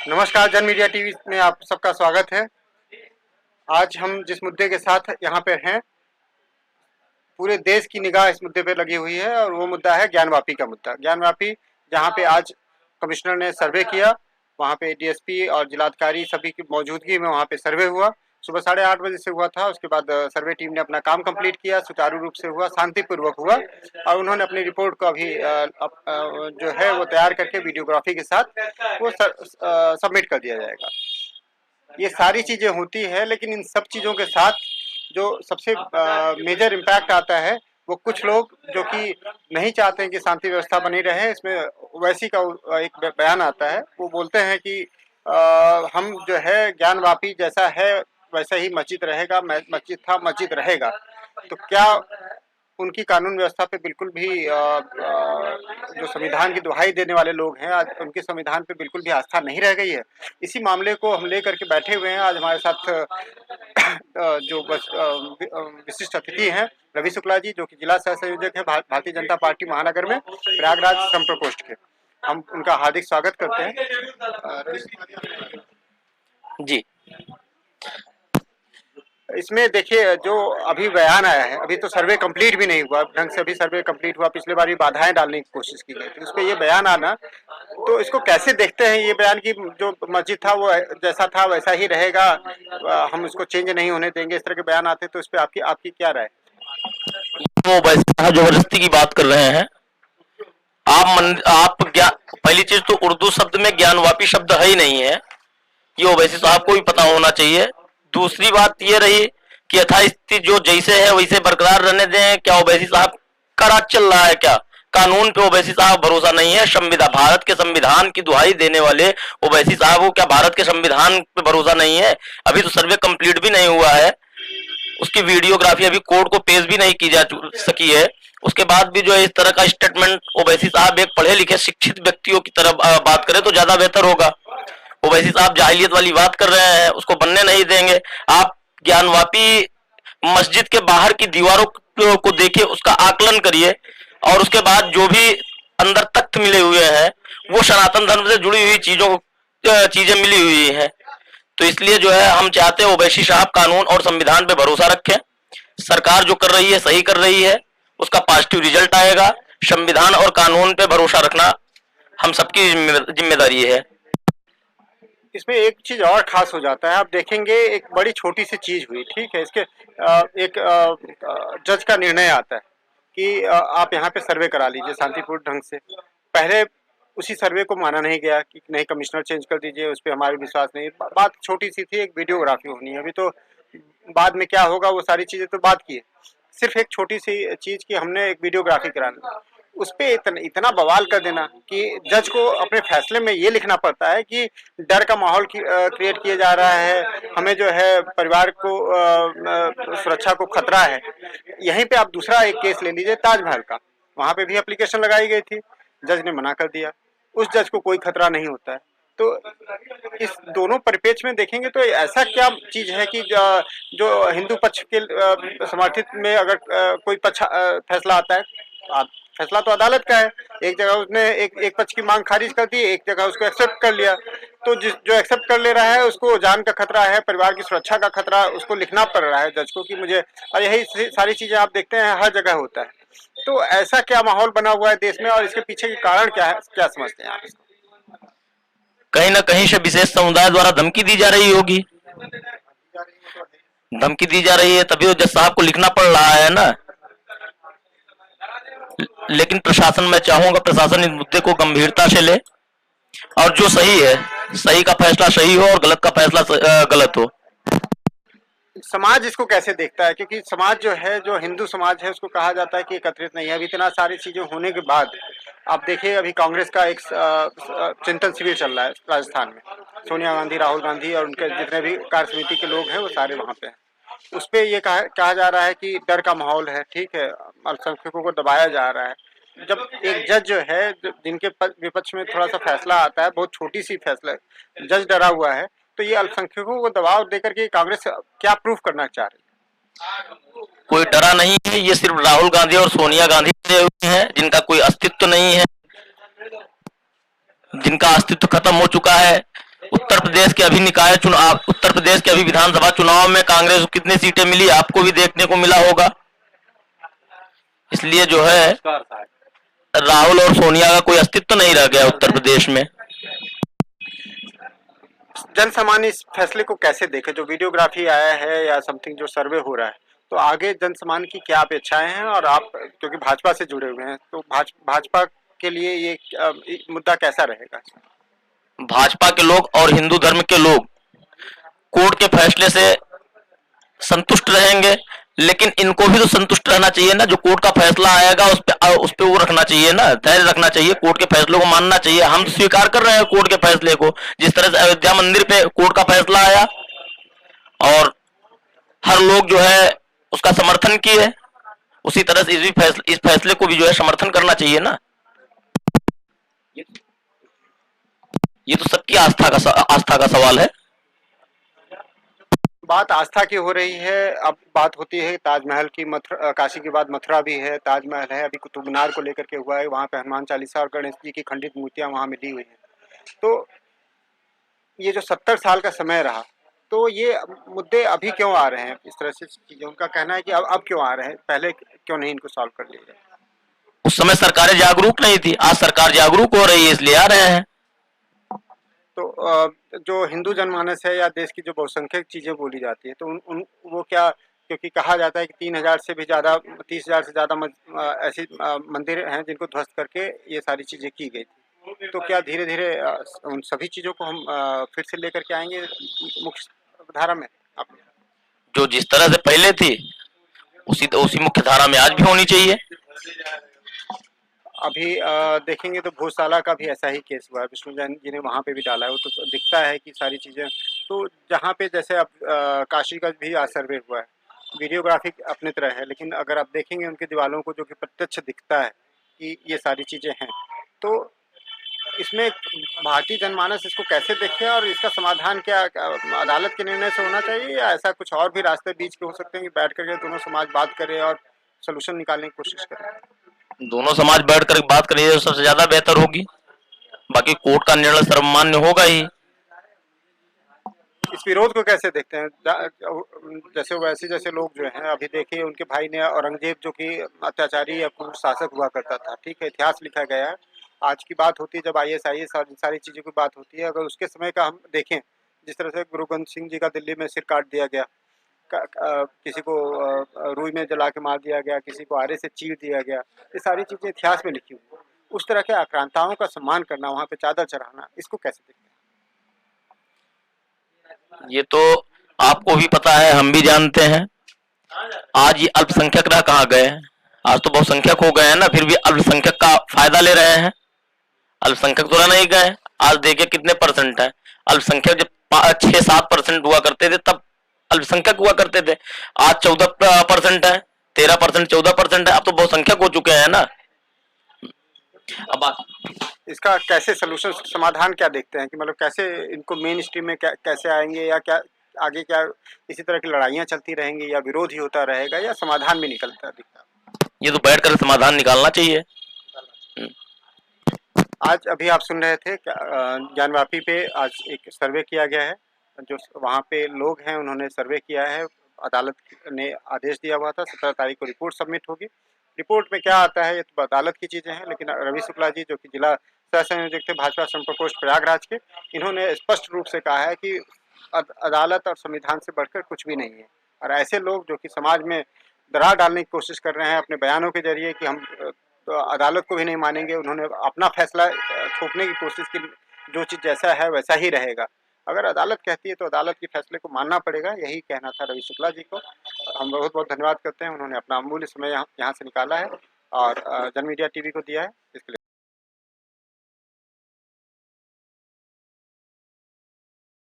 नमस्कार, जन media TV में आप सबका स्वागत है। आज हम जिस मुद्दे के साथ यहाँ पे हैं, पूरे देश की निगाह इस मुद्दे पे लगी हुई है और वो मुद्दा है ज्ञानवापी का मुद्दा। ज्ञानवापी जहाँ पे आज कमिश्नर ने सर्वे किया, वहाँ पे डीएसपी और जिलाधिकारी सभी की मौजूदगी में वहाँ पे सर्वे हुआ। सुबह 8:30 बजे से हुआ था। उसके बाद सर्वे टीम ने अपना काम कंप्लीट किया, सुचारू रूप से हुआ, शांतिपूर्वक हुआ और उन्होंने अपनी रिपोर्ट को अभी जो है वो तैयार करके वीडियोग्राफी के साथ वो सबमिट कर दिया जाएगा। ये सारी चीज़ें होती है, लेकिन इन सब चीज़ों के साथ जो सबसे मेजर इम्पैक्ट आता है वो कुछ लोग जो कि नहीं चाहते हैं कि शांति व्यवस्था बनी रहे। इसमें ओवैसी का एक बयान आता है, वो बोलते हैं कि हम जो है ज्ञानवापी जैसा है वैसा ही मस्जिद रहेगा, मस्जिद था मस्जिद रहेगा। तो क्या उनकी कानून व्यवस्था पे बिल्कुल भी जो संविधान की दुहाई देने वाले लोग हैं, आज उनके संविधान पे बिल्कुल भी आस्था नहीं रह गई है? इसी मामले को हम लेकर के बैठे हुए हैं। आज हमारे साथ जो विशिष्ट अतिथि हैं रवि शुक्ला जी, जो कि जिला सह संयोजक है भारतीय जनता पार्टी महानगर में प्रयागराज श्रम प्रकोष्ठ के। हम उनका हार्दिक स्वागत करते हैं। जी, इसमें देखिए जो अभी बयान आया है, अभी तो सर्वे कंप्लीट भी नहीं हुआ ढंग से। अभी सर्वे कंप्लीट हुआ, पिछले बार भी बाधाएं डालने की कोशिश की गई थी, उस पर ये बयान आना, तो इसको कैसे देखते हैं? ये बयान की जो मस्जिद था वो जैसा था वैसा ही रहेगा, हम उसको चेंज नहीं होने देंगे, इस तरह के बयान आते, तो इस पर आपकी आपकी क्या राय? वो वैसे जबरदस्ती की बात कर रहे हैं आप पहली चीज तो उर्दू शब्द में ज्ञानवापी शब्द है ही नहीं है, ये ओवैसी साहब को भी पता होना चाहिए। दूसरी बात ये रही कि यथास्थिति जो जैसे है वैसे बरकरार रहने दें। क्या ओवैसी साहब का राज चल रहा है? क्या कानून पे ओवैसी साहब भरोसा नहीं है? संविधान, भारत के संविधान की दुहाई देने वाले ओवैसी साहब को क्या भारत के संविधान पे भरोसा नहीं है? अभी तो सर्वे कंप्लीट भी नहीं हुआ है, उसकी वीडियोग्राफी अभी कोर्ट को पेश भी नहीं की जा सकी है। उसके बाद भी जो है इस तरह का स्टेटमेंट ओवैसी साहब एक पढ़े लिखे शिक्षित व्यक्तियों की तरफ बात करें तो ज्यादा बेहतर होगा। ओवैसी साहब जाहिलियत वाली बात कर रहे हैं, उसको बनने नहीं देंगे। आप ज्ञानवापी मस्जिद के बाहर की दीवारों को देखिए, उसका आकलन करिए और उसके बाद जो भी अंदर तथ्य मिले हुए हैं वो सनातन धर्म से जुड़ी हुई चीजें मिली हुई हैं। तो इसलिए जो है हम चाहते हैं ओवैसी साहब कानून और संविधान पे भरोसा रखें। सरकार जो कर रही है सही कर रही है, उसका पॉजिटिव रिजल्ट आएगा। संविधान और कानून पे भरोसा रखना हम सबकी जिम्मेदारी है। इसमें एक चीज और खास हो जाता है, आप देखेंगे एक बड़ी छोटी सी चीज हुई, ठीक है, इसके एक जज का निर्णय आता है कि आप यहाँ पे सर्वे करा लीजिए शांतिपूर्ण ढंग से। पहले उसी सर्वे को माना नहीं गया कि नहीं कमिश्नर चेंज कर दीजिए, उस पर हमारे विश्वास नहीं। बात छोटी सी थी, एक वीडियोग्राफी होनी है। अभी तो बाद में क्या होगा वो सारी चीजें तो बात की है, सिर्फ एक छोटी सी चीज की हमने एक वीडियोग्राफी करानी, उस पर इतना बवाल कर देना कि जज को अपने फैसले में ये लिखना पड़ता है कि डर का माहौल क्रिएट किया जा रहा है, हमें जो है परिवार को सुरक्षा को खतरा है। यहीं पे आप दूसरा एक केस ले लीजिए ताजमहल का, वहाँ पे भी एप्लीकेशन लगाई गई थी, जज ने मना कर दिया। उस जज को कोई खतरा नहीं होता है। तो इस दोनों परिप्रेक्ष्य में देखेंगे तो ऐसा क्या चीज है कि जो हिंदू पक्ष के समर्थित में अगर कोई पक्ष फैसला आता है, फैसला तो अदालत का है, एक जगह उसने एक पक्ष की मांग खारिज कर दी, एक जगह उसको एक्सेप्ट कर लिया। तो जो एक्सेप्ट कर ले रहा है उसको जान का खतरा है, परिवार की सुरक्षा का खतरा, उसको लिखना पड़ रहा है जज को कि मुझे, और यही सारी चीजें आप देखते हैं हर जगह होता है। तो ऐसा क्या माहौल बना हुआ है देश में और इसके पीछे के कारण क्या है, क्या समझते हैं आप इसको? कहीं ना कहीं से विशेष समुदाय द्वारा धमकी दी जा रही होगी, धमकी दी जा रही है, तभी जज साहब को लिखना पड़ रहा है ना। लेकिन प्रशासन, मैं चाहूंगा प्रशासन इस मुद्दे को गंभीरता से ले और जो सही है सही का फैसला सही हो और गलत का फैसला गलत हो। समाज इसको कैसे देखता है? क्योंकि समाज जो है, जो हिंदू समाज है, उसको कहा जाता है कि एकत्रित नहीं है। अभी इतना सारी चीजें होने के बाद आप देखिए, अभी कांग्रेस का एक चिंतन शिविर चल रहा है राजस्थान में, सोनिया गांधी, राहुल गांधी और उनके जितने भी कार्य समिति के लोग हैं वो सारे वहाँ पे हैं। उस पर ये कहा जा रहा है कि डर का माहौल है, ठीक है, अल्पसंख्यकों को दबाया जा रहा है। जब एक जज जो है, जिनके विपक्ष में थोड़ा सा फैसला आता है, बहुत छोटी सी फैसला, जज डरा हुआ है, तो ये अल्पसंख्यकों को दबाव देकर के कांग्रेस क्या प्रूफ करना चाह रही है? कोई डरा नहीं है, ये सिर्फ राहुल गांधी और सोनिया गांधी हैं जिनका कोई अस्तित्व नहीं है, जिनका अस्तित्व खत्म हो चुका है। उत्तर प्रदेश के अभी निकाय चुनाव, उत्तर प्रदेश के अभी विधानसभा चुनाव में कांग्रेस को कितनी सीटें मिली आपको भी देखने को मिला होगा। इसलिए जो है राहुल और सोनिया का कोई अस्तित्व नहीं रह गया उत्तर प्रदेश में। जन सामान्य इस फैसले को कैसे देखे, जो वीडियोग्राफी आया है या समथिंग जो सर्वे हो रहा है, तो आगे जन सामान्य की क्या अपेक्षाएं हैं, और आप क्योंकि भाजपा से जुड़े हुए हैं तो भाजपा के लिए ये मुद्दा कैसा रहेगा? भाजपा के लोग और हिंदू धर्म के लोग कोर्ट के फैसले से संतुष्ट रहेंगे, लेकिन इनको भी तो संतुष्ट रहना चाहिए ना। जो कोर्ट का फैसला आएगा उस पे वो रखना चाहिए ना, धैर्य रखना चाहिए, कोर्ट के फैसले को मानना चाहिए। हम स्वीकार कर रहे हैं कोर्ट के फैसले को। जिस तरह से अयोध्या मंदिर पे कोर्ट का फैसला आया और हर लोग जो है उसका समर्थन किए, उसी तरह से इस फैसले को भी जो है समर्थन करना चाहिए ना। ये तो सबकी आस्था का सवाल है। बात आस्था की हो रही है, अब बात होती है ताजमहल की। काशी के बाद मथुरा भी है, ताजमहल है, अभी कुतुब मीनार को लेकर के हुआ है, वहाँ पे हनुमान चालीसा और गणेश जी की खंडित मूर्तियाँ वहाँ मिली हुई हैं। तो ये जो 70 साल का समय रहा, तो ये मुद्दे अभी क्यों आ रहे हैं इस तरह से चीजें? उनका कहना है कि अब क्यों आ रहे हैं, पहले क्यों नहीं इनको सॉल्व कर लिया जाए? उस समय सरकारें जागरूक नहीं थी, आज सरकार जागरूक हो रही है इसलिए आ रहे हैं। तो जो हिंदू जनमानस है या देश की जो बहुसंख्यक चीजें बोली जाती है, तो वो क्या, क्योंकि कहा जाता है कि 3,000 से भी ज़्यादा, 30,000 से ज़्यादा ऐसी मंदिर हैं जिनको ध्वस्त करके ये सारी चीज़ें की गई थी। तो क्या धीरे धीरे उन सभी चीज़ों को हम फिर से लेकर के आएंगे मुख्य धारा में? आप जो जिस तरह से पहले थी उसी मुख्य धारा में आज भी होनी चाहिए। अभी देखेंगे तो भोजशाला का भी ऐसा ही केस हुआ है, विष्णु जैन जी ने वहाँ पे भी डाला है, वो तो दिखता है कि सारी चीज़ें, तो जहाँ पे जैसे अब काशी का भी आज सर्वे हुआ है, वीडियोग्राफी अपनी तरह है, लेकिन अगर आप देखेंगे उनकी दीवारों को जो कि प्रत्यक्ष दिखता है कि ये सारी चीज़ें हैं, तो इसमें भारतीय जनमानस इसको कैसे देखे और इसका समाधान क्या अदालत के निर्णय से होना चाहिए, या ऐसा कुछ और भी रास्ते बीच के हो सकते हैं कि बैठ करके दोनों समाज बात करें और सोल्यूशन निकालने की कोशिश करें? दोनों समाज बैठ कर बात करेंगे तो सबसे ज्यादा बेहतर होगी। बाकी कोर्ट का निर्णय सर्वमान्य होगा ही। इस विरोध को कैसे देखते हैं? जैसे वैसे जैसे लोग जो हैं, अभी देखिए उनके भाई ने औरंगजेब जो कि अत्याचारी या क्रूर शासक हुआ करता था, ठीक है, इतिहास लिखा गया है। आज की बात होती है जब ISIS और सारी चीज़ों की बात होती है, अगर उसके समय का हम देखें, जिस तरह से गुरु गोविंद सिंह जी का दिल्ली में सिर काट दिया गया, किसी को रुई में जला के मार दिया गया, किसी को आरे से चीर दिया गया, ये सारी चीज़ें इतिहास में लिखी हुई। उस तरह के आक्रांताओं का सम्मान करना, वहाँ पे चादर चढ़ाना, इसको कैसे देखते हैं? ये तो आपको भी पता है, हम भी जानते हैं। आज ये अल्पसंख्यक रह कहाँ गए हैं? आज तो बहुसंख्यक हो गए हैं ना, फिर भी अल्पसंख्यक का फायदा ले रहे हैं। अल्पसंख्यक तो रह नहीं गए। आज देखिए कितने परसेंट है अल्पसंख्यक। जब 6-7% हुआ करते थे तब अल्पसंख्यक हुआ करते थे। आज 14% है, 13%, 14% है। अब तो बहुसंख्यक हो चुके हैं ना। अब इसका कैसे सोल्यूशन, समाधान क्या देखते हैं कि मतलब कैसे इनको मेन स्ट्रीम में कैसे आएंगे, या क्या आगे क्या इसी तरह की लड़ाइयाँ चलती रहेंगी, या विरोध ही होता रहेगा, या समाधान भी निकलता दिखता? ये तो बैठकर समाधान निकालना चाहिए। आज अभी आप सुन रहे थे ज्ञानवापी पे आज एक सर्वे किया गया है, जो वहाँ पे लोग हैं उन्होंने सर्वे किया है। अदालत ने आदेश दिया हुआ था 17 तारीख को रिपोर्ट सबमिट होगी। रिपोर्ट में क्या आता है ये तो अदालत की चीज़ें हैं, लेकिन रवि शुक्ला जी जो कि जिला सह संयोजक थे भाजपा श्रम प्रकोष्ठ प्रयागराज के, इन्होंने स्पष्ट रूप से कहा है कि अदालत और संविधान से बढ़कर कुछ भी नहीं है। और ऐसे लोग जो कि समाज में दरार डालने की कोशिश कर रहे हैं अपने बयानों के जरिए कि हम तो अदालत को भी नहीं मानेंगे, उन्होंने अपना फैसला थोपने की कोशिश की, जो चीज़ जैसा है वैसा ही रहेगा। अगर अदालत कहती है तो अदालत के फैसले को मानना पड़ेगा, यही कहना था रवि शुक्ला जी को। हम बहुत बहुत धन्यवाद करते हैं, उन्होंने अपना अमूल्य समय यहाँ से निकाला है और जन मीडिया TV को दिया है, इसके लिए।